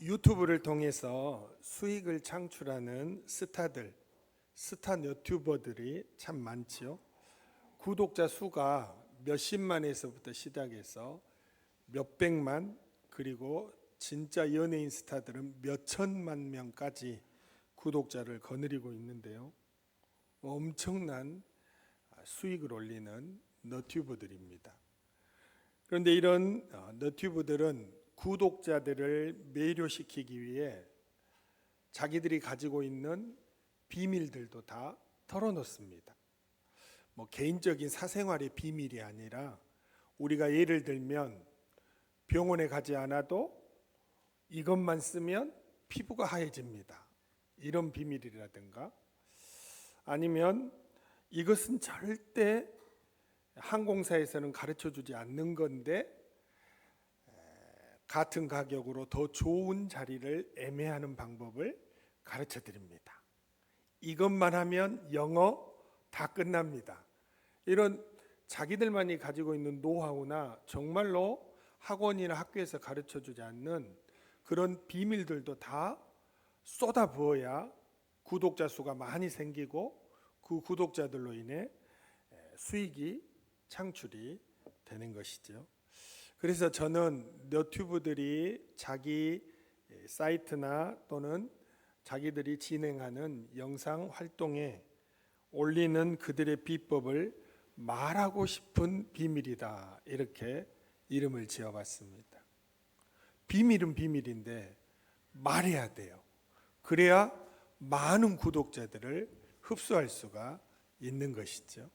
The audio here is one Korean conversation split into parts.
유튜브를 통해서 수익을 창출하는 스타 유튜버들이 참 많지요. 구독자 수가 몇십만에서부터 시작해서 몇백만, 그리고 진짜 연예인 스타들은 몇천만 명까지 구독자를 거느리고 있는데요. 엄청난 수익을 올리는 너튜브들입니다. 그런데 이런 너튜브들은 구독자들을 매료시키기 위해 자기들이 가지고 있는 비밀들도 다 털어놓습니다. 개인적인 사생활의 비밀이 아니라, 우리가 예를 들면 병원에 가지 않아도 이것만 쓰면 피부가 하얘집니다, 이런 비밀이라든가, 아니면 이것은 절대 항공사에서는 가르쳐주지 않는 건데 같은 가격으로 더 좋은 자리를 애매하는 방법을 가르쳐 드립니다. 이것만 하면 영어 다 끝납니다. 이런 자기들만이 가지고 있는 노하우나 정말로 학원이나 학교에서 가르쳐 주지 않는 그런 비밀들도 다 쏟아부어야 구독자 수가 많이 생기고 그 구독자들로 인해 수익이 창출이 되는 것이죠. 그래서 저는 너튜브들이 자기 사이트나 또는 자기들이 진행하는 영상 활동에 올리는 그들의 비법을 말하고 싶은 비밀이다, 이렇게 이름을 지어봤습니다. 비밀은 비밀인데 말해야 돼요. 그래야 많은 구독자들을 흡수할 수가 있는 것이죠.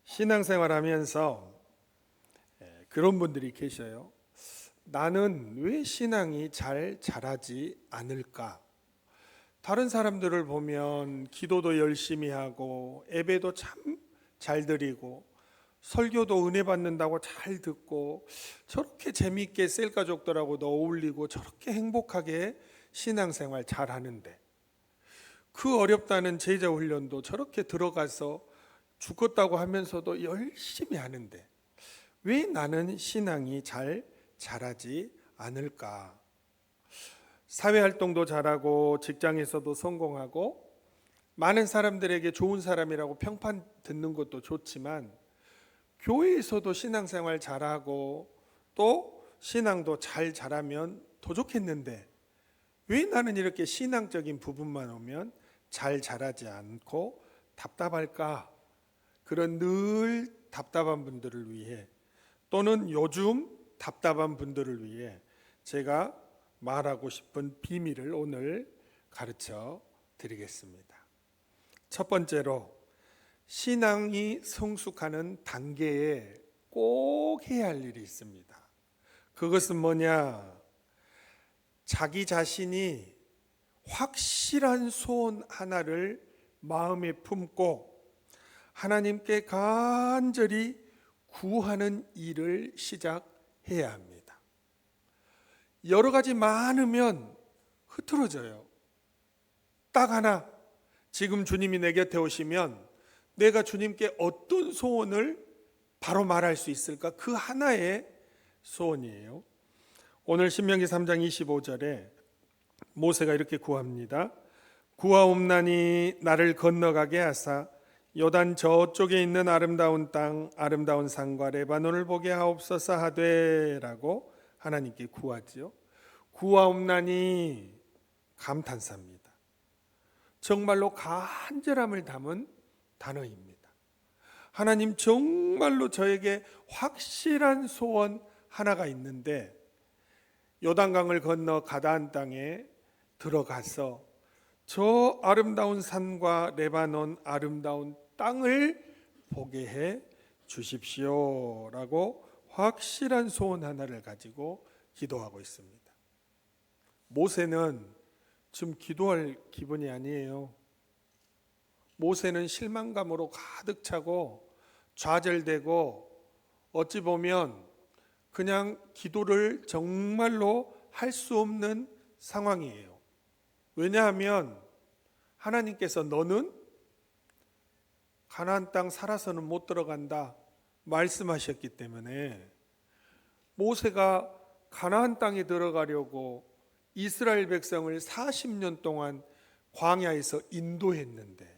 신앙생활하면서 그런 분들이 계셔요. 나는 왜 신앙이 잘 자라지 않을까? 다른 사람들을 보면 기도도 열심히 하고 예배도 참 잘 드리고 설교도 은혜 받는다고 잘 듣고 저렇게 재미있게 셀 가족들하고도 어울리고 저렇게 행복하게 신앙생활 잘 하는데, 그 어렵다는 제자 훈련도 저렇게 들어가서 죽었다고 하면서도 열심히 하는데 왜 나는 신앙이 잘 자라지 않을까? 사회활동도 잘하고 직장에서도 성공하고 많은 사람들에게 좋은 사람이라고 평판 듣는 것도 좋지만 교회에서도 신앙생활 잘하고 또 신앙도 잘 자라면 더 좋겠는데 왜 나는 이렇게 신앙적인 부분만 오면 잘 자라지 않고 답답할까? 그런 늘 답답한 분들을 위해, 또는 요즘 답답한 분들을 위해 제가 말하고 싶은 비밀을 오늘 가르쳐 드리겠습니다. 첫 번째로, 신앙이 성숙하는 단계에 꼭 해야 할 일이 있습니다. 그것은 뭐냐? 자기 자신이 확실한 소원 하나를 마음에 품고 하나님께 간절히 구하는 일을 시작해야 합니다. 여러 가지 많으면 흐트러져요. 딱 하나, 지금 주님이 내 곁에 오시면 내가 주님께 어떤 소원을 바로 말할 수 있을까? 그 하나의 소원이에요. 오늘 신명기 3장 25절에 모세가 이렇게 구합니다. 구하옵나니 나를 건너가게 하사 요단 저쪽에 있는 아름다운 땅, 아름다운 산과 레바논을 보게 하옵소서 하되라고 하나님께 구하지요. 구하옵나니 감탄사입니다. 정말로 간절함을 담은 단어입니다. 하나님, 정말로 저에게 확실한 소원 하나가 있는데 요단강을 건너 가나안 땅에 들어가서 저 아름다운 산과 레바논 아름다운 땅을 보게 해 주십시오라고 확실한 소원 하나를 가지고 기도하고 있습니다. 모세는 지금 기도할 기분이 아니에요. 모세는 실망감으로 가득 차고 좌절되고 어찌 보면 그냥 기도를 정말로 할 수 없는 상황이에요. 왜냐하면 하나님께서 너는 가나안 땅 살아서는 못 들어간다 말씀하셨기 때문에 모세가 가나안 땅에 들어가려고 이스라엘 백성을 40년 동안 광야에서 인도했는데,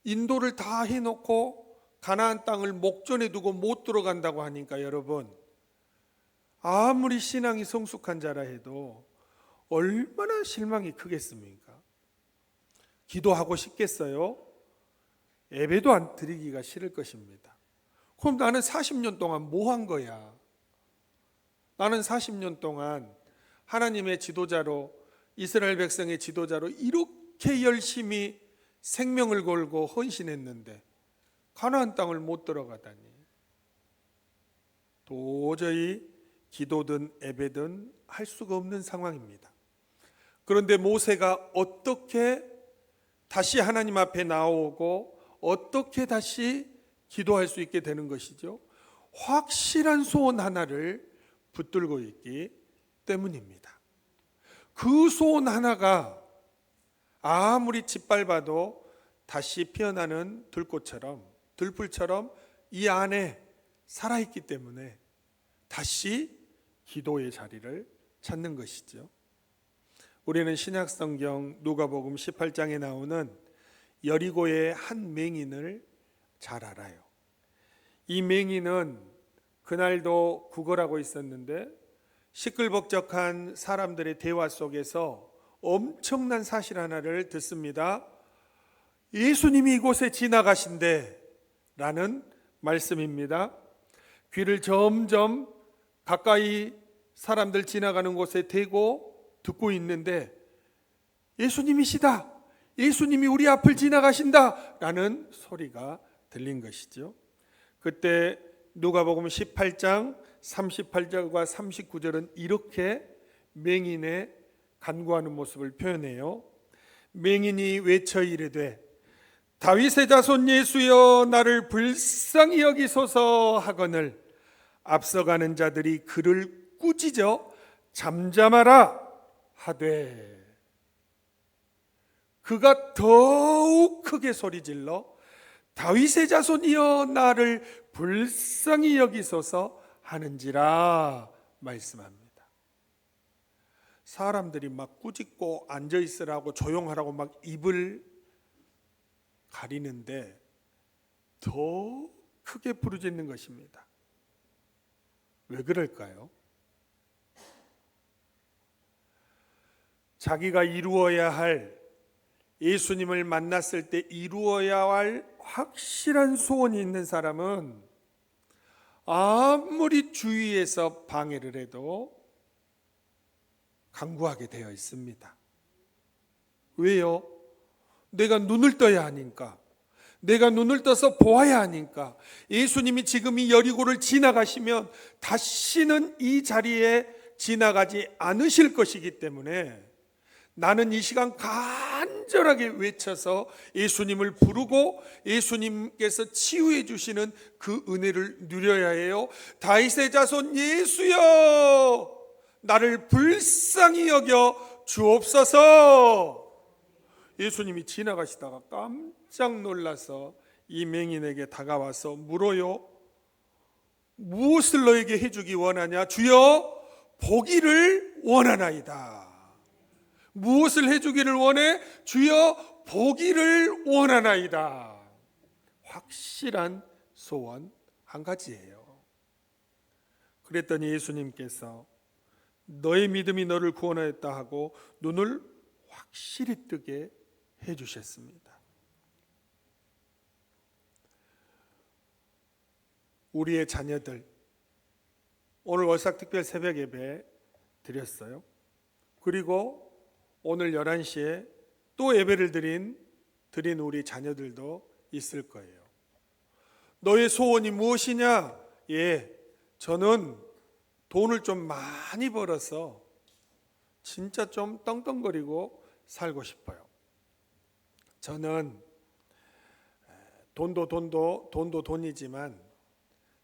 인도를 다 해놓고 가나안 땅을 목전에 두고 못 들어간다고 하니까 여러분, 아무리 신앙이 성숙한 자라 해도 얼마나 실망이 크겠습니까? 기도하고 싶겠어요? 예배도 안 드리기가 싫을 것입니다. 그럼 나는 40년 동안 뭐 한 거야? 나는 40년 동안 하나님의 지도자로, 이스라엘 백성의 지도자로 이렇게 열심히 생명을 걸고 헌신했는데 가나안 땅을 못 들어가다니. 도저히 기도든 예배든 할 수가 없는 상황입니다. 그런데 모세가 어떻게 다시 하나님 앞에 나오고 어떻게 다시 기도할 수 있게 되는 것이죠? 확실한 소원 하나를 붙들고 있기 때문입니다. 그 소원 하나가 아무리 짓밟아도 다시 피어나는 들풀처럼 이 안에 살아있기 때문에 다시 기도의 자리를 찾는 것이죠. 우리는 신약성경 누가복음 18장에 나오는 여리고의 한 맹인을 잘 알아요. 이 맹인은 그날도 구걸하고 있었는데 시끌벅적한 사람들의 대화 속에서 엄청난 사실 하나를 듣습니다. 예수님이 이곳에 지나가신대 라는 말씀입니다. 귀를 점점 가까이 사람들 지나가는 곳에 대고 듣고 있는데, 예수님이시다, 예수님이 우리 앞을 지나가신다 라는 소리가 들린 것이죠. 그때 누가복음 18장 38절과 39절은 이렇게 맹인의 간구하는 모습을 표현해요. 맹인이 외쳐 이르되 다윗의 자손 예수여 나를 불쌍히 여기소서 하거늘 앞서가는 자들이 그를 꾸짖어 잠잠하라 하되, 그가 더욱 크게 소리질러 다윗의 자손이여 나를 불쌍히 여기소서 하는지라 말씀합니다. 사람들이 막 꾸짖고 앉아있으라고 조용하라고 막 입을 가리는데 더 크게 부르짖는 것입니다. 왜 그럴까요? 자기가 이루어야 할, 예수님을 만났을 때 이루어야 할 확실한 소원이 있는 사람은 아무리 주위에서 방해를 해도 간구하게 되어 있습니다. 왜요? 내가 눈을 떠야 하니까, 내가 눈을 떠서 보아야 하니까. 예수님이 지금 이 여리고를 지나가시면 다시는 이 자리에 지나가지 않으실 것이기 때문에 나는 이 시간 간절하게 외쳐서 예수님을 부르고 예수님께서 치유해 주시는 그 은혜를 누려야 해요. 다윗의 자손 예수여 나를 불쌍히 여겨 주옵소서. 예수님이 지나가시다가 깜짝 놀라서 이 맹인에게 다가와서 물어요. 무엇을 너에게 해주기 원하냐? 주여 보기를 원하나이다. 무엇을 해주기를 원해? 주여 보기를 원하나이다. 확실한 소원 한 가지예요. 그랬더니 예수님께서 너의 믿음이 너를 구원하였다 하고 눈을 확실히 뜨게 해주셨습니다. 우리의 자녀들, 오늘 월삭특별 새벽 예배 드렸어요. 그리고 오늘 11시에 또 예배를 드린 우리 자녀들도 있을 거예요. 너의 소원이 무엇이냐? 예, 저는 돈을 좀 많이 벌어서 진짜 좀 떵떵거리고 살고 싶어요. 저는 돈도 돈이지만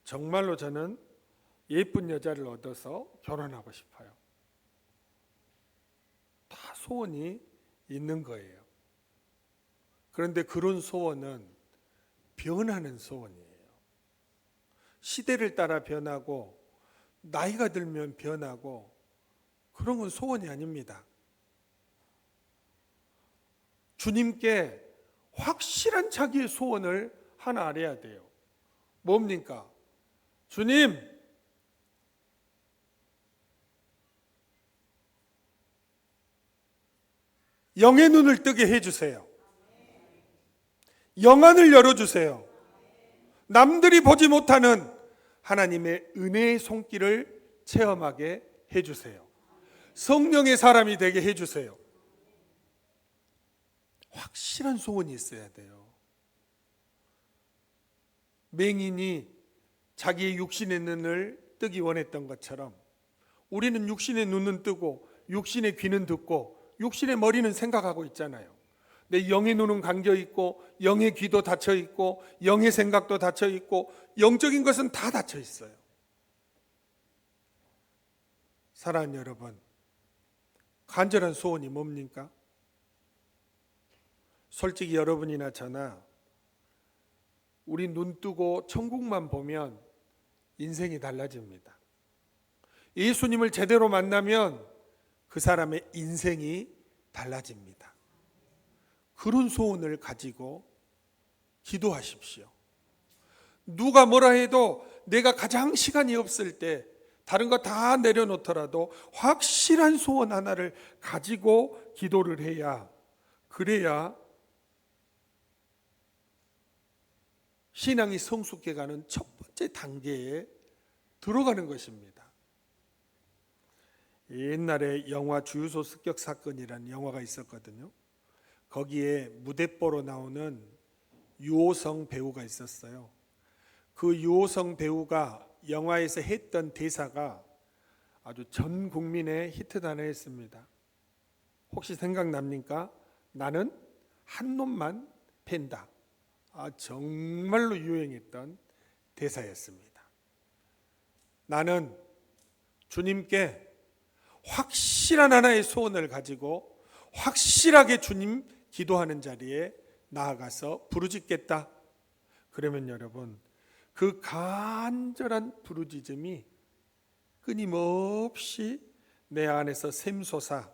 정말로 저는 예쁜 여자를 얻어서 결혼하고 싶어요. 다 소원이 있는 거예요. 그런데 그런 소원은 변하는 소원이에요. 시대를 따라 변하고 나이가 들면 변하고 그런 건 소원이 아닙니다. 주님께 확실한 자기의 소원을 하나 알아야 돼요. 뭡니까? 주님, 영의 눈을 뜨게 해주세요. 영안을 열어주세요. 남들이 보지 못하는 하나님의 은혜의 손길을 체험하게 해주세요. 성령의 사람이 되게 해주세요. 확실한 소원이 있어야 돼요. 맹인이 자기의 육신의 눈을 뜨기 원했던 것처럼 우리는 육신의 눈은 뜨고 육신의 귀는 듣고 육신의 머리는 생각하고 있잖아요. 내 영의 눈은 감겨 있고 영의 귀도 닫혀 있고 영의 생각도 닫혀 있고 영적인 것은 다 닫혀 있어요. 사랑하는 여러분, 간절한 소원이 뭡니까? 솔직히 여러분이나 저나 우리 눈 뜨고 천국만 보면 인생이 달라집니다. 예수님을 제대로 만나면 그 사람의 인생이 달라집니다. 그런 소원을 가지고 기도하십시오. 누가 뭐라 해도 내가 가장 시간이 없을 때 다른 거 다 내려놓더라도 확실한 소원 하나를 가지고 기도를 해야, 그래야 신앙이 성숙해가는 첫 번째 단계에 들어가는 것입니다. 옛날에 영화 주유소 습격 사건이라는 영화가 있었거든요. 거기에 무대뽀로 나오는 유호성 배우가 있었어요. 그 유호성 배우가 영화에서 했던 대사가 아주 전 국민의 히트단을 했습니다. 혹시 생각납니까? 나는 한 놈만 팬다. 정말로 유행했던 대사였습니다. 나는 주님께 확실한 하나의 소원을 가지고 확실하게 주님 기도하는 자리에 나아가서 부르짖겠다. 그러면 여러분, 그 간절한 부르짖음이 끊임없이 내 안에서 샘솟아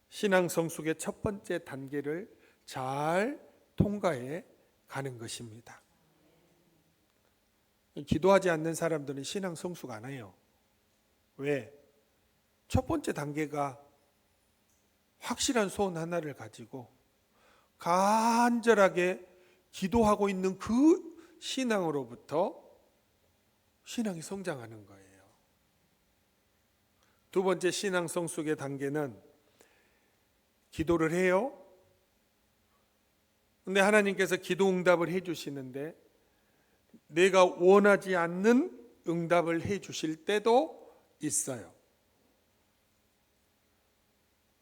신앙 성숙의 첫 번째 단계를 잘 통과해 가는 것입니다. 기도하지 않는 사람들은 신앙 성숙 안 해요. 왜? 첫 번째 단계가 확실한 소원 하나를 가지고 간절하게 기도하고 있는 그 신앙으로부터 신앙이 성장하는 거예요. 두 번째 신앙 성숙의 단계는 기도를 해요. 근데 하나님께서 기도 응답을 해 주시는데 내가 원하지 않는 응답을 해 주실 때도 있어요.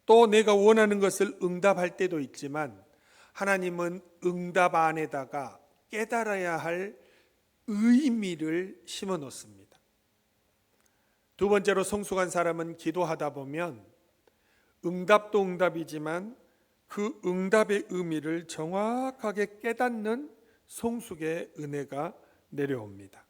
또 내가 원하는 것을 응답할 때도 있지만 하나님은 응답 안에다가 깨달아야 할 의미를 심어 놓습니다. 두 번째로 성숙한 사람은 기도하다 보면 응답도 응답이지만 그 응답의 의미를 정확하게 깨닫는 성숙의 은혜가 내려옵니다.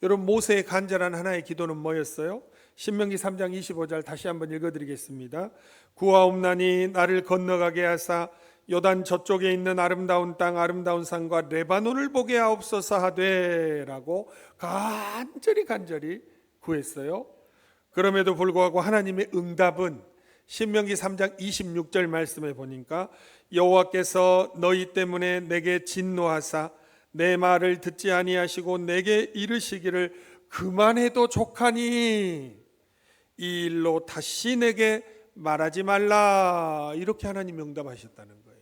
여러분, 모세의 간절한 하나의 기도는 뭐였어요? 신명기 3장 25절 다시 한번 읽어드리겠습니다. 구하옵나니 나를 건너가게 하사 요단 저쪽에 있는 아름다운 땅 아름다운 산과 레바논을 보게 하옵소서 하되 라고 간절히 구했어요. 그럼에도 불구하고 하나님의 응답은 신명기 3장 26절 말씀에 보니까 여호와께서 너희 때문에 내게 진노하사 내 말을 듣지 아니하시고 내게 이르시기를 그만해도 족하니 이 일로 다시 내게 말하지 말라, 이렇게 하나님이 응답하셨다는 거예요.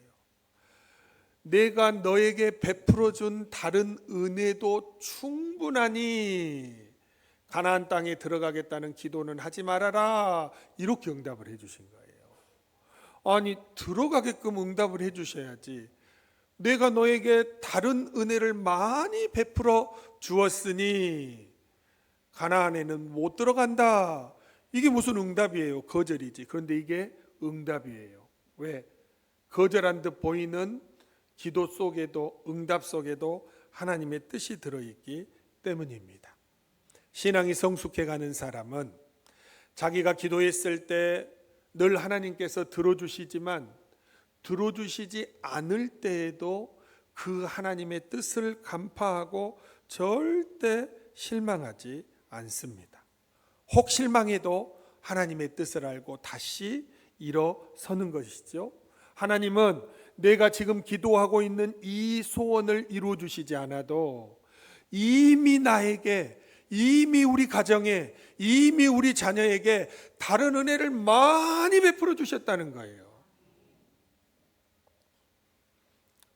내가 너에게 베풀어준 다른 은혜도 충분하니 가나안 땅에 들어가겠다는 기도는 하지 말아라, 이렇게 응답을 해주신 거예요. 아니, 들어가게끔 응답을 해주셔야지. 내가 너에게 다른 은혜를 많이 베풀어 주었으니 가나안에는 못 들어간다. 이게 무슨 응답이에요? 거절이지. 그런데 이게 응답이에요. 왜? 거절한 듯 보이는 기도 속에도, 응답 속에도 하나님의 뜻이 들어있기 때문입니다. 신앙이 성숙해가는 사람은 자기가 기도했을 때 늘 하나님께서 들어주시지만 들어주시지 않을 때에도 그 하나님의 뜻을 간파하고 절대 실망하지 않습니다. 혹 실망해도 하나님의 뜻을 알고 다시 일어서는 것이죠. 하나님은 내가 지금 기도하고 있는 이 소원을 이루어 주시지 않아도 이미 나에게, 이미 우리 가정에, 이미 우리 자녀에게 다른 은혜를 많이 베풀어 주셨다는 거예요.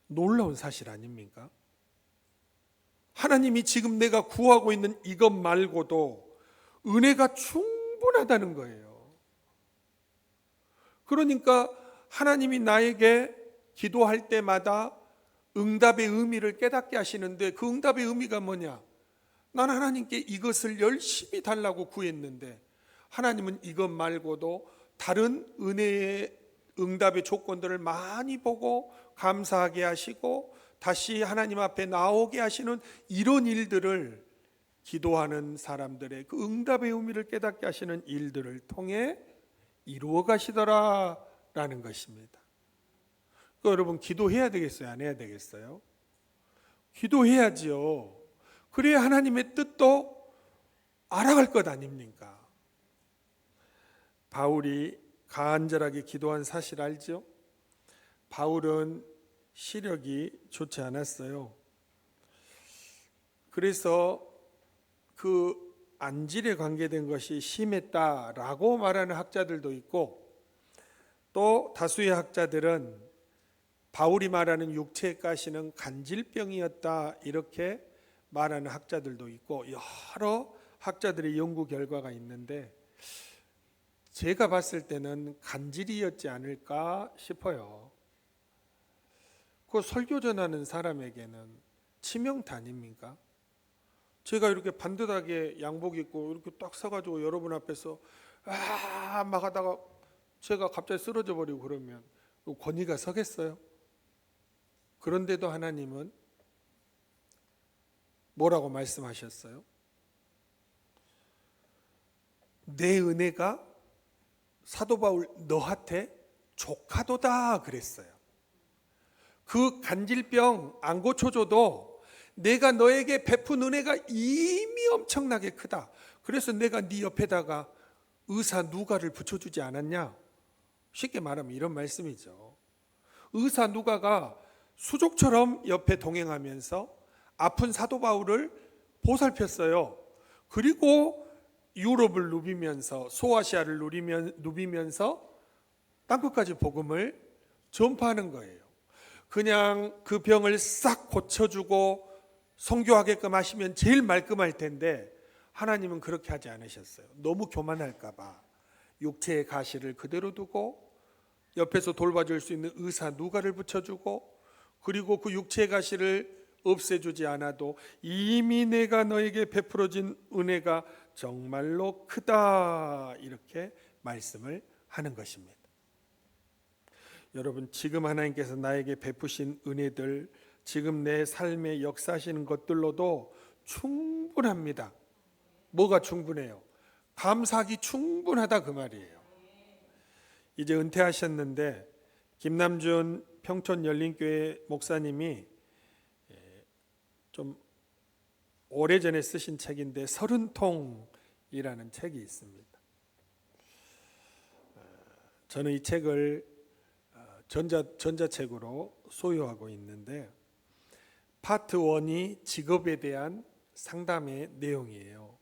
놀라운 사실 아닙니까? 하나님이 지금 내가 구하고 있는 이것 말고도 은혜가 충분하다는 거예요. 그러니까 하나님이 나에게 기도할 때마다 응답의 의미를 깨닫게 하시는데, 그 응답의 의미가 뭐냐? 난 하나님께 이것을 열심히 달라고 구했는데 하나님은 이것 말고도 다른 은혜의 응답의 조건들을 많이 보고 감사하게 하시고 다시 하나님 앞에 나오게 하시는 이런 일들을, 기도하는 사람들의 그 응답의 의미를 깨닫게 하시는 일들을 통해 이루어 가시더라라는 것입니다. 그러니까 여러분, 기도해야 되겠어요? 안 해야 되겠어요? 기도해야지요. 그래야 하나님의 뜻도 알아갈 것 아닙니까? 바울이 간절하게 기도한 사실 알죠? 바울은 시력이 좋지 않았어요. 그래서 그 안질에 관계된 것이 심했다라고 말하는 학자들도 있고, 또 다수의 학자들은 바울이 말하는 육체의 가시는 간질병이었다 이렇게 말하는 학자들도 있고, 여러 학자들의 연구 결과가 있는데 제가 봤을 때는 간질이었지 않을까 싶어요. 그 설교 전하는 사람에게는 치명타 아닙니까? 제가 이렇게 반듯하게 양복 입고 이렇게 딱 서가지고 여러분 앞에서 막 하다가 제가 갑자기 쓰러져 버리고 그러면 권위가 서겠어요? 그런데도 하나님은 뭐라고 말씀하셨어요? 내 은혜가 사도 바울 너한테 족하도다 그랬어요. 그 간질병 안 고쳐줘도 내가 너에게 베푼 은혜가 이미 엄청나게 크다. 그래서 내가 네 옆에다가 의사 누가를 붙여주지 않았냐? 쉽게 말하면 이런 말씀이죠. 의사 누가가 수족처럼 옆에 동행하면서 아픈 사도 바울을 보살폈어요. 그리고 유럽을 누비면서, 소아시아를 누비면서 땅끝까지 복음을 전파하는 거예요. 그냥 그 병을 싹 고쳐주고 선교하게끔 하시면 제일 말끔할 텐데 하나님은 그렇게 하지 않으셨어요. 너무 교만할까 봐 육체의 가시를 그대로 두고 옆에서 돌봐줄 수 있는 의사 누가를 붙여주고, 그리고 그 육체의 가시를 없애주지 않아도 이미 내가 너에게 베풀어진 은혜가 정말로 크다 이렇게 말씀을 하는 것입니다. 여러분, 지금 하나님께서 나에게 베푸신 은혜들, 지금 내 삶에 역사하시는 것들로도 충분합니다. 뭐가 충분해요? 감사하기 충분하다 그 말이에요. 이제 은퇴하셨는데 김남준 평촌 열린교회 목사님이 좀 오래전에 쓰신 책인데 서른통이라는 책이 있습니다. 저는 이 책을 전자책으로 소유하고 있는데 파트 1이 직업에 대한 상담의 내용이에요.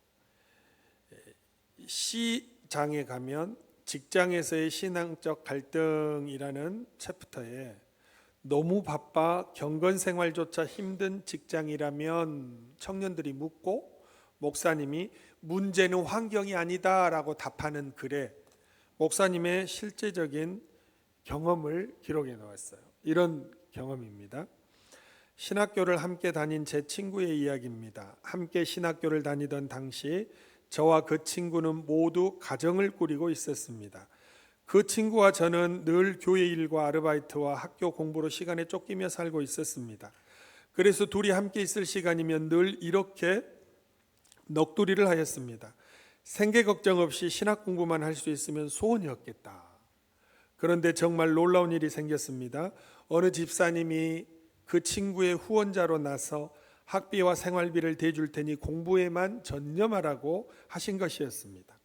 C장에 가면 직장에서의 신앙적 갈등이라는 챕터에 너무 바빠 경건생활조차 힘든 직장이라면 청년들이 묻고 목사님이 문제는 환경이 아니다라고 답하는 글에 목사님의 실제적인 경험을 기록해 놓았어요. 이런 경험입니다. 신학교를 함께 다닌 제 친구의 이야기입니다. 함께 신학교를 다니던 당시 저와 그 친구는 모두 가정을 꾸리고 있었습니다. 그 친구와 저는 늘 교회 일과 아르바이트와 학교 공부로 시간에 쫓기며 살고 있었습니다. 그래서 둘이 함께 있을 시간이면 늘 이렇게 넋두리를 하였습니다. 생계 걱정 없이 신학 공부만 할 수 있으면 소원이었겠다. 그런데 정말 놀라운 일이 생겼습니다. 어느 집사님이 그 친구의 후원자로 나서 학비와 생활비를 대줄 테니 공부에만 전념하라고 하신 것이었습니다.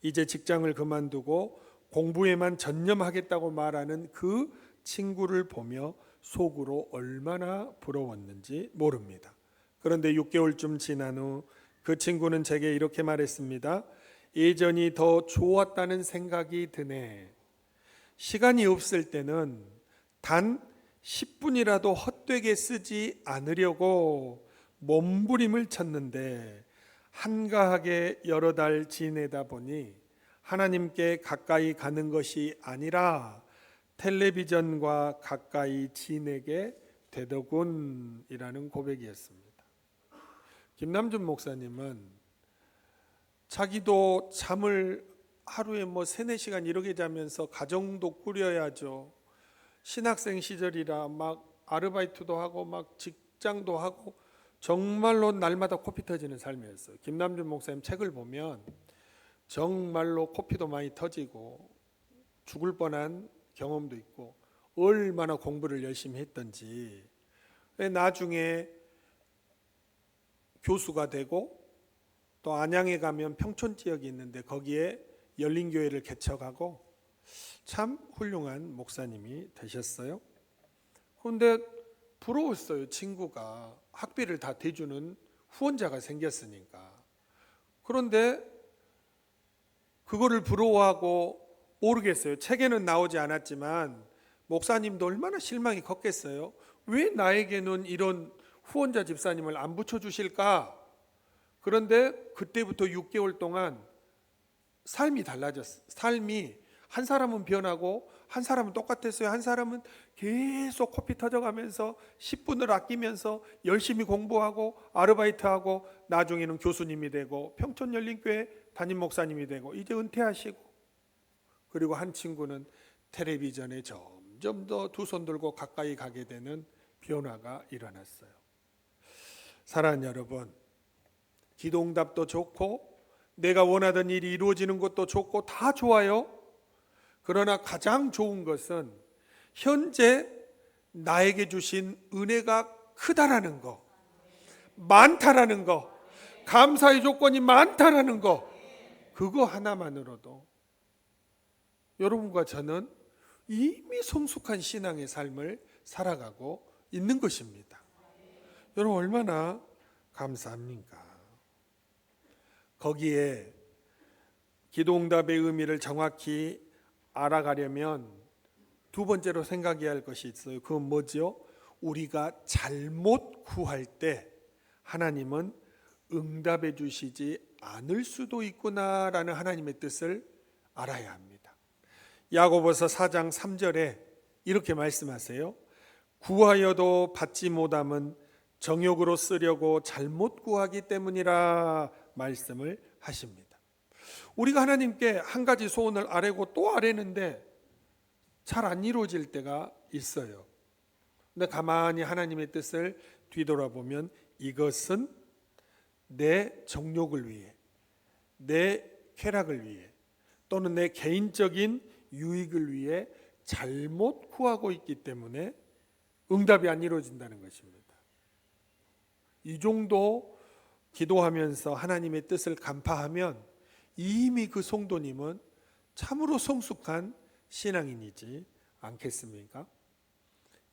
이제 직장을 그만두고 공부에만 전념하겠다고 말하는 그 친구를 보며 속으로 얼마나 부러웠는지 모릅니다. 그런데 6개월쯤 지난 후 그 친구는 제게 이렇게 말했습니다. 예전이 더 좋았다는 생각이 드네. 시간이 없을 때는 단 10분이라도 헛되게 쓰지 않으려고 몸부림을 쳤는데 한가하게 여러 달 지내다 보니 하나님께 가까이 가는 것이 아니라 텔레비전과 가까이 지내게 되더군이라는 고백이었습니다. 김남준 목사님은 자기도 잠을 하루에 3-4시간 이렇게 자면서 가정도 꾸려야죠. 신학생 시절이라 막 아르바이트도 하고 막 직장도 하고 정말로 날마다 코피 터지는 삶이었어요. 김남준 목사님 책을 보면 정말로 코피도 많이 터지고 죽을 뻔한 경험도 있고 얼마나 공부를 열심히 했던지, 나중에 교수가 되고 또 안양에 가면 평촌 지역이 있는데 거기에 열린교회를 개척하고 참 훌륭한 목사님이 되셨어요. 그런데 부러웠어요. 친구가 학비를 다 대주는 후원자가 생겼으니까. 그런데 그거를 부러워하고 모르겠어요. 책에는 나오지 않았지만 목사님도 얼마나 실망이 컸겠어요. 왜 나에게는 이런 후원자 집사님을 안 붙여주실까? 그런데 그때부터 6개월 동안 삶이 달라졌어요. 삶이 한 사람은 변하고 한 사람은 똑같았어요. 한 사람은 계속 코피 터져가면서 10분을 아끼면서 열심히 공부하고 아르바이트하고 나중에는 교수님이 되고 평촌열린교회 담임 목사님이 되고 이제 은퇴하시고, 그리고 한 친구는 텔레비전에 점점 더 두 손 들고 가까이 가게 되는 변화가 일어났어요. 사랑하는 여러분, 기도응답도 좋고 내가 원하던 일이 이루어지는 것도 좋고 다 좋아요. 그러나 가장 좋은 것은 현재 나에게 주신 은혜가 크다라는 거, 많다라는 거, 감사의 조건이 많다라는 거, 그거 하나만으로도 여러분과 저는 이미 성숙한 신앙의 삶을 살아가고 있는 것입니다. 여러분 얼마나 감사합니까? 거기에 기도응답의 의미를 정확히 알아가려면 두 번째로 생각해야 할 것이 있어요. 그건 뭐죠? 우리가 잘못 구할 때 하나님은 응답해 주시지 않을 수도 있구나라는 하나님의 뜻을 알아야 합니다. 야고보서 4장 3절에 이렇게 말씀하세요. 구하여도 받지 못함은 정욕으로 쓰려고 잘못 구하기 때문이라 말씀을 하십니다. 우리가 하나님께 한 가지 소원을 아뢰고 또 아뢰는데 잘 안 이루어질 때가 있어요. 근데 가만히 하나님의 뜻을 뒤돌아보면 이것은 내 정욕을 위해, 내 쾌락을 위해, 또는 내 개인적인 유익을 위해 잘못 구하고 있기 때문에 응답이 안 이루어진다는 것입니다. 이 정도 기도하면서 하나님의 뜻을 간파하면 이미 그 성도님은 참으로 성숙한 신앙인이지 않겠습니까?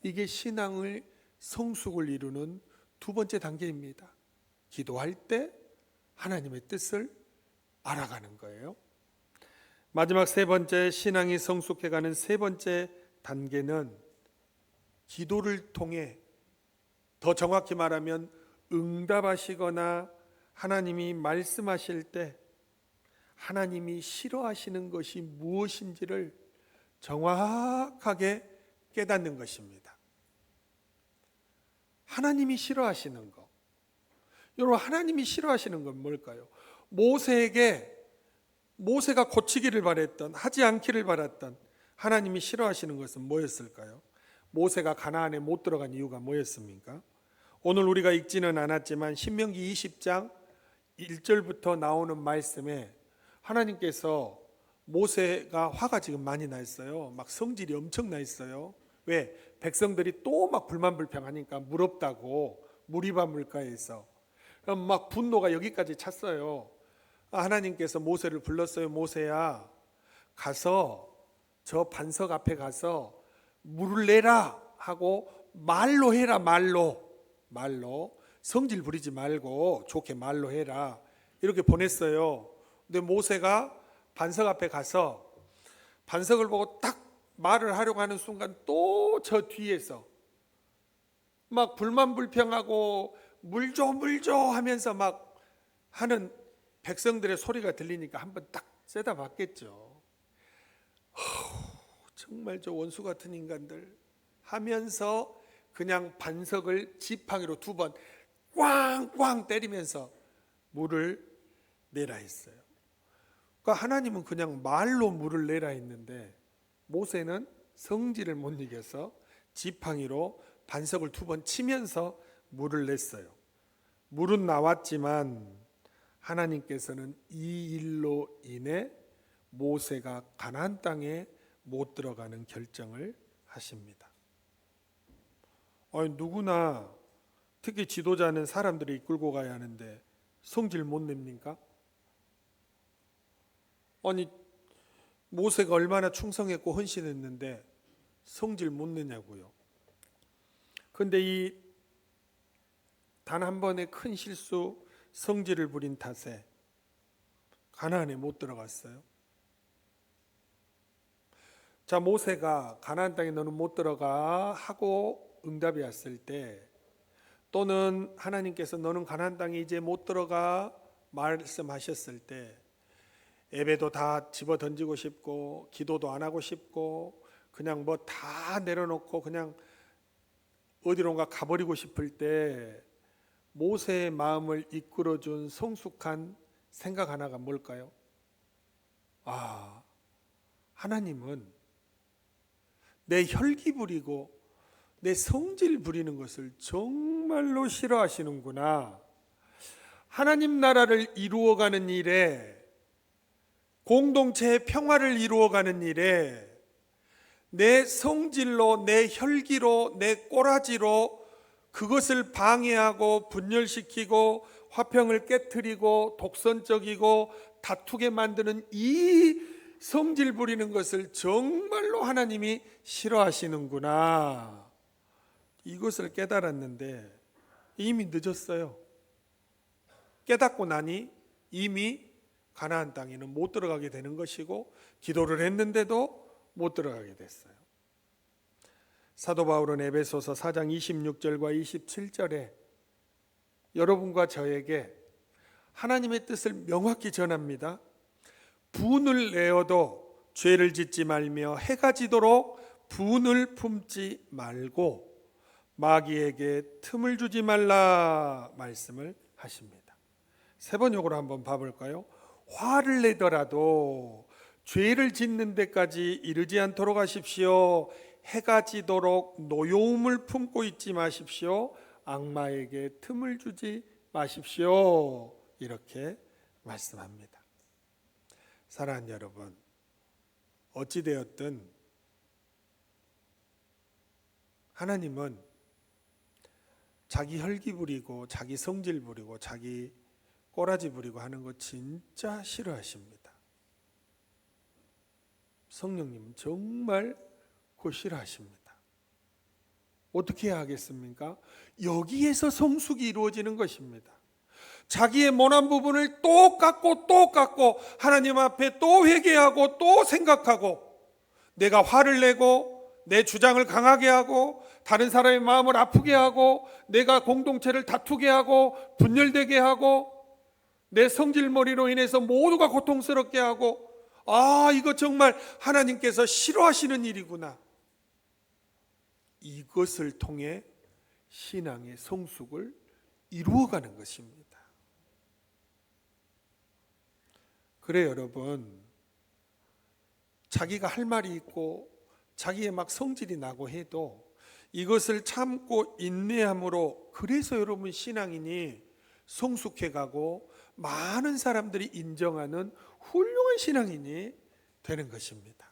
이게 신앙을 성숙을 이루는 두 번째 단계입니다. 기도할 때 하나님의 뜻을 알아가는 거예요. 마지막 세 번째, 신앙이 성숙해가는 세 번째 단계는 기도를 통해, 더 정확히 말하면 응답하시거나 하나님이 말씀하실 때 하나님이 싫어하시는 것이 무엇인지를 정확하게 깨닫는 것입니다. 하나님이 싫어하시는 것. 여러분, 하나님이 싫어하시는 건 뭘까요? 모세가 고치기를 바랬던, 하지 않기를 바랐던 하나님이 싫어하시는 것은 뭐였을까요? 모세가 가나안에 못 들어간 이유가 뭐였습니까? 오늘 우리가 읽지는 않았지만 신명기 20장 1절부터 나오는 말씀에 하나님께서 모세가 화가 지금 많이 나 있어요. 막 성질이 엄청 나 있어요. 왜? 백성들이 또 막 불만불평하니까 물 없다고 무리바 물가에서 그럼 막 분노가 여기까지 찼어요. 하나님께서 모세를 불렀어요. 모세야, 가서 저 반석 앞에 가서 물을 내라 하고 말로 해라. 말로 성질 부리지 말고 좋게 말로 해라, 이렇게 보냈어요. 근데 모세가 반석 앞에 가서 반석을 보고 딱 말을 하려고 하는 순간 또 저 뒤에서 막 불만불평하고 물 줘 하면서 막 하는 백성들의 소리가 들리니까 한번 딱 쐬다 봤겠죠. 정말 저 원수 같은 인간들 하면서 그냥 반석을 지팡이로 2번 꽝꽝 때리면서 물을 내라 했어요. 그러니까 하나님은 그냥 말로 물을 내라 했는데 모세는 성질을 못 이겨서 지팡이로 반석을 2번 치면서 물을 냈어요. 물은 나왔지만 하나님께서는 이 일로 인해 모세가 가나안 땅에 못 들어가는 결정을 하십니다. 누구나 특히 지도자는 사람들이 이끌고 가야 하는데 성질 못 냅니까? 아니, 모세가 얼마나 충성했고 헌신했는데 성질 못 내냐고요. 그런데 이 단 한 번의 큰 실수, 성질을 부린 탓에 가나안에 못 들어갔어요. 자, 모세가 가나안 땅에 너는 못 들어가 하고 응답이 왔을 때, 또는 하나님께서 너는 가나안 땅에 이제 못 들어가 말씀하셨을 때 예배도 다 집어 던지고 싶고 기도도 안 하고 싶고 그냥 뭐 다 내려놓고 그냥 어디론가 가버리고 싶을 때 모세의 마음을 이끌어준 성숙한 생각 하나가 뭘까요? 하나님은 내 혈기 부리고 내 성질 부리는 것을 정말로 싫어하시는구나. 하나님 나라를 이루어가는 일에, 공동체의 평화를 이루어가는 일에 내 성질로, 내 혈기로, 내 꼬라지로 그것을 방해하고 분열시키고 화평을 깨트리고 독선적이고 다투게 만드는 이 성질 부리는 것을 정말로 하나님이 싫어하시는구나. 이것을 깨달았는데 이미 늦었어요. 깨닫고 나니 이미 가나안 땅에는 못 들어가게 되는 것이고 기도를 했는데도 못 들어가게 됐어요. 사도 바울은 에베소서 4장 26절과 27절에 여러분과 저에게 하나님의 뜻을 명확히 전합니다. 분을 내어도 죄를 짓지 말며 해가 지도록 분을 품지 말고 마귀에게 틈을 주지 말라 말씀을 하십니다. 세 번역으로 한번 봐볼까요? 화를 내더라도 죄를 짓는 데까지 이르지 않도록 하십시오. 해가 지도록 노여움을 품고 있지 마십시오. 악마에게 틈을 주지 마십시오. 이렇게 말씀합니다. 사랑하는 여러분, 어찌되었든 하나님은 자기 혈기 부리고 자기 성질 부리고 자기 꼬라지 부리고 하는 거 진짜 싫어하십니다. 성령님은 정말 그거 싫어하십니다. 어떻게 해야 하겠습니까? 여기에서 성숙이 이루어지는 것입니다. 자기의 모난 부분을 또 깎고 하나님 앞에 또 회개하고 또 생각하고 내가 화를 내고 내 주장을 강하게 하고 다른 사람의 마음을 아프게 하고 내가 공동체를 다투게 하고 분열되게 하고 내 성질머리로 인해서 모두가 고통스럽게 하고 이거 정말 하나님께서 싫어하시는 일이구나. 이것을 통해 신앙의 성숙을 이루어가는 것입니다. 그래 여러분, 자기가 할 말이 있고 자기의 막 성질이 나고 해도 이것을 참고 인내함으로, 그래서 여러분 신앙인이 성숙해가고 많은 사람들이 인정하는 훌륭한 신앙인이 되는 것입니다.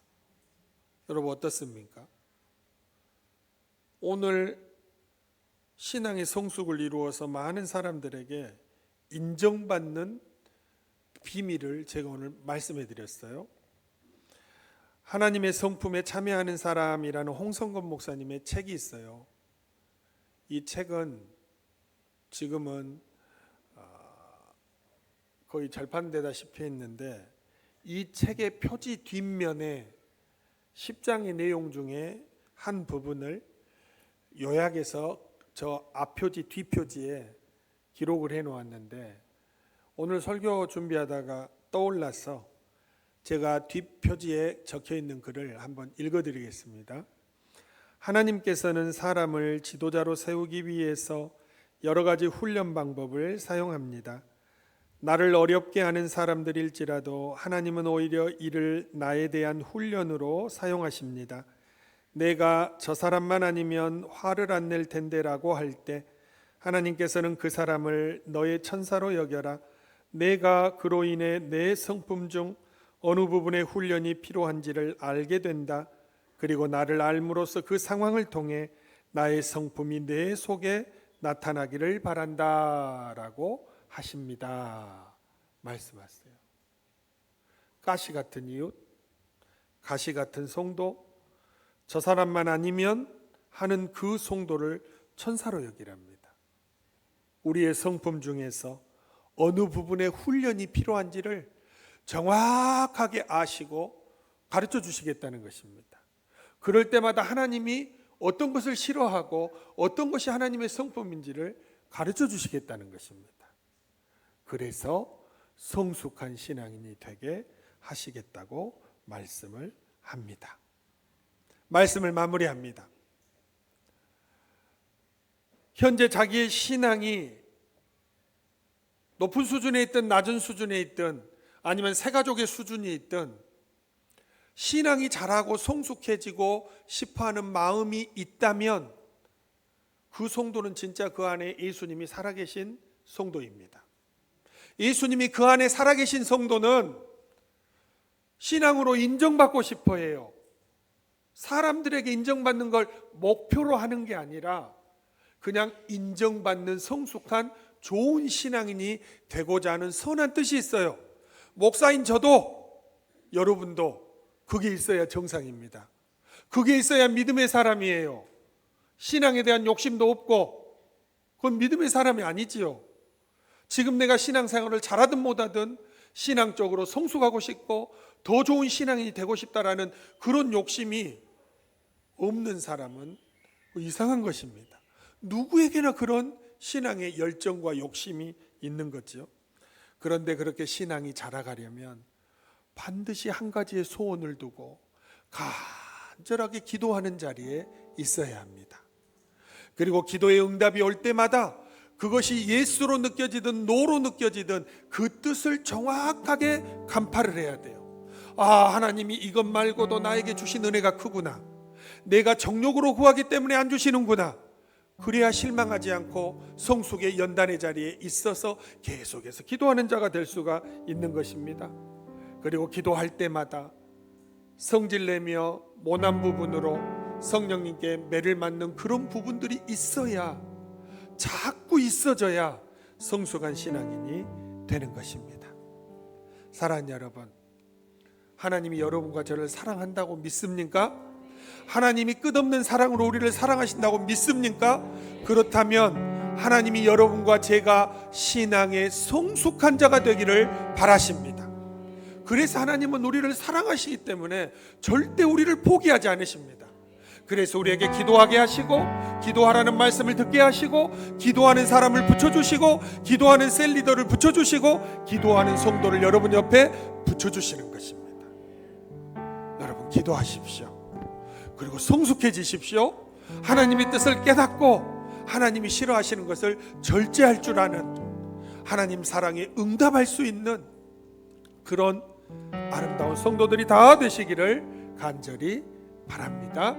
여러분 어떻습니까? 오늘 신앙의 성숙을 이루어서 많은 사람들에게 인정받는 비밀을 제가 오늘 말씀해 드렸어요. 하나님의 성품에 참여하는 사람이라는 홍성건 목사님의 책이 있어요. 이 책은 지금은 거의 절판되다시피 했는데, 이 책의 표지 뒷면에 10장의 내용 중에 한 부분을 요약해서 저 앞표지 뒷표지에 기록을 해 놓았는데, 오늘 설교 준비하다가 떠올라서 제가 뒷표지에 적혀 있는 글을 한번 읽어드리겠습니다. 하나님께서는 사람을 지도자로 세우기 위해서 여러 가지 훈련 방법을 사용합니다. 나를 어렵게 하는 사람들일지라도 하나님은 오히려 이를 나에 대한 훈련으로 사용하십니다. 내가 저 사람만 아니면 화를 안 낼 텐데라고 할 때 하나님께서는 그 사람을 너의 천사로 여겨라. 내가 그로 인해 내 성품 중 어느 부분에 훈련이 필요한지를 알게 된다. 그리고 나를 알므로써 그 상황을 통해 나의 성품이 내 속에 나타나기를 바란다라고 하십니다. 말씀하세요. 가시 같은 이웃, 가시 같은 성도, 저 사람만 아니면 하는 그 성도를 천사로 여기랍니다. 우리의 성품 중에서 어느 부분에 훈련이 필요한지를 정확하게 아시고 가르쳐 주시겠다는 것입니다. 그럴 때마다 하나님이 어떤 것을 싫어하고 어떤 것이 하나님의 성품인지를 가르쳐 주시겠다는 것입니다. 그래서 성숙한 신앙인이 되게 하시겠다고 말씀을 합니다. 말씀을 마무리합니다. 현재 자기의 신앙이 높은 수준에 있든 낮은 수준에 있든 아니면 새가족의 수준이 있든 신앙이 자라고 성숙해지고 싶어하는 마음이 있다면 그 성도는 진짜 그 안에 예수님이 살아계신 성도입니다. 예수님이 그 안에 살아계신 성도는 신앙으로 인정받고 싶어 해요. 사람들에게 인정받는 걸 목표로 하는 게 아니라 그냥 인정받는 성숙한 좋은 신앙인이 되고자 하는 선한 뜻이 있어요. 목사인 저도 여러분도 그게 있어야 정상입니다. 그게 있어야 믿음의 사람이에요. 신앙에 대한 욕심도 없고 그건 믿음의 사람이 아니지요. 지금 내가 신앙생활을 잘하든 못하든 신앙적으로 성숙하고 싶고 더 좋은 신앙인이 되고 싶다라는 그런 욕심이 없는 사람은 이상한 것입니다. 누구에게나 그런 신앙의 열정과 욕심이 있는 거죠. 그런데 그렇게 신앙이 자라가려면 반드시 한 가지의 소원을 두고 간절하게 기도하는 자리에 있어야 합니다. 그리고 기도의 응답이 올 때마다 그것이 예스로 느껴지든 노로 느껴지든 그 뜻을 정확하게 간파를 해야 돼요. 하나님이 이것 말고도 나에게 주신 은혜가 크구나. 내가 정욕으로 구하기 때문에 안 주시는구나. 그래야 실망하지 않고 성숙의 연단의 자리에 있어서 계속해서 기도하는 자가 될 수가 있는 것입니다. 그리고 기도할 때마다 성질내며 모난 부분으로 성령님께 매를 맞는 그런 부분들이 있어야, 자꾸 있어져야 성숙한 신앙인이 되는 것입니다. 사랑하는 여러분, 하나님이 여러분과 저를 사랑한다고 믿습니까? 하나님이 끝없는 사랑으로 우리를 사랑하신다고 믿습니까? 그렇다면 하나님이 여러분과 제가 신앙의 성숙한 자가 되기를 바라십니다. 그래서 하나님은 우리를 사랑하시기 때문에 절대 우리를 포기하지 않으십니다. 그래서 우리에게 기도하게 하시고, 기도하라는 말씀을 듣게 하시고, 기도하는 사람을 붙여주시고, 기도하는 셀리더를 붙여주시고, 기도하는 성도를 여러분 옆에 붙여주시는 것입니다. 여러분 기도하십시오. 그리고 성숙해지십시오. 하나님의 뜻을 깨닫고 하나님이 싫어하시는 것을 절제할 줄 아는, 하나님 사랑에 응답할 수 있는 그런 아름다운 성도들이 다 되시기를 간절히 바랍니다.